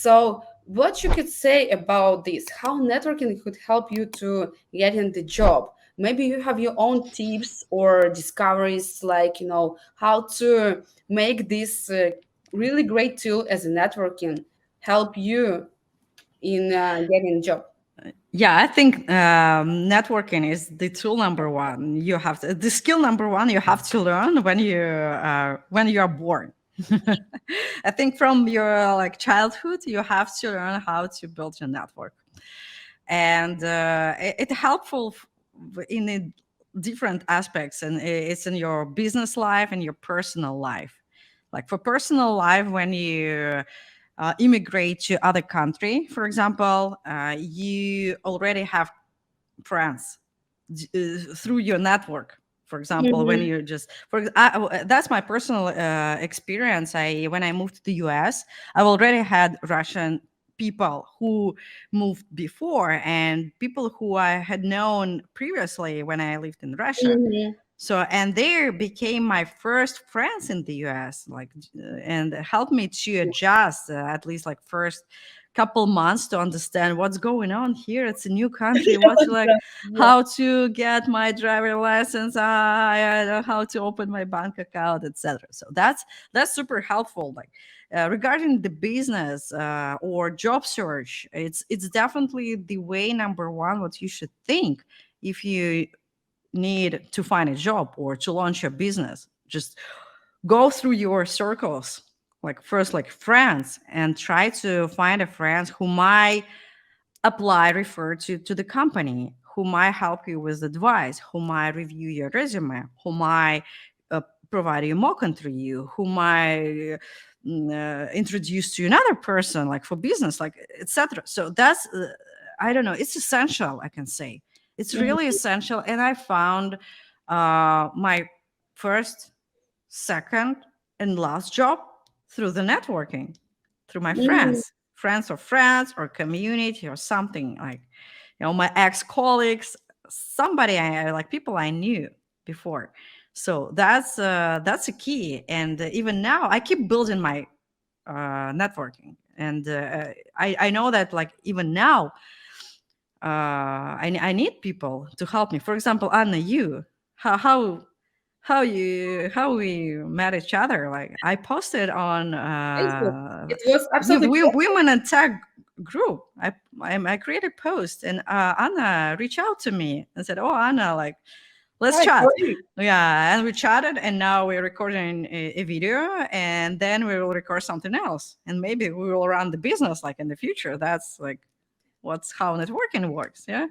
So what you could say about this, how networking could help you to get in the job? Maybe you have your own tips or discoveries, like, how to make this really great tool as a networking help you in getting a job. Yeah, I think networking is the tool number one. You have to, the skill number one you have to learn when you are born. I think from your like childhood you have to learn how to build your network, and it's helpful in different aspects, and it's in your business life and your personal life. Like for personal life, when you immigrate to other country, for example, you already have friends through your network. For example, when Mhm. you just that's my personal experience. I When I moved to the US, I already had Russian people who moved before and people who I had known previously when I lived in Russia. Mhm. So, and they became my first friends in the US, like, and helped me to adjust at least like first couple months to understand what's going on here. It's a new country. What's like Yeah. how to get my driver license, I know how to open my bank account, etc. So that's super helpful. Like regarding the business or job search, it's definitely the way number one what you should think if you need to find a job or to launch a business. Just go through your circles, like first like friends, and try to find a friends who might apply, refer to the company, who might help you with advice, who might review your resume, who might provide you mock interview, who might introduce to another person like for business, like etc. So that's I don't know, it's essential, I can say. It's really Mhm. essential. And I found my first, second, and last job through the networking, through my Mhm. friends or community or something like, my ex-colleagues, somebody like people I knew before. So that's a key. And even now I keep building my networking. And I know that like even now I need people to help me. For example, Anna, you, how how we met each other. Like I posted on Facebook. It was absolutely women in tech group. I created a post, and Anna reached out to me and said, "Oh, Anna, like let's quite chat." great. Yeah, and we chatted, and now we're recording a video, and then we will record something else, and maybe we will run the business like in the future. That's like what's how networking works. Yeah.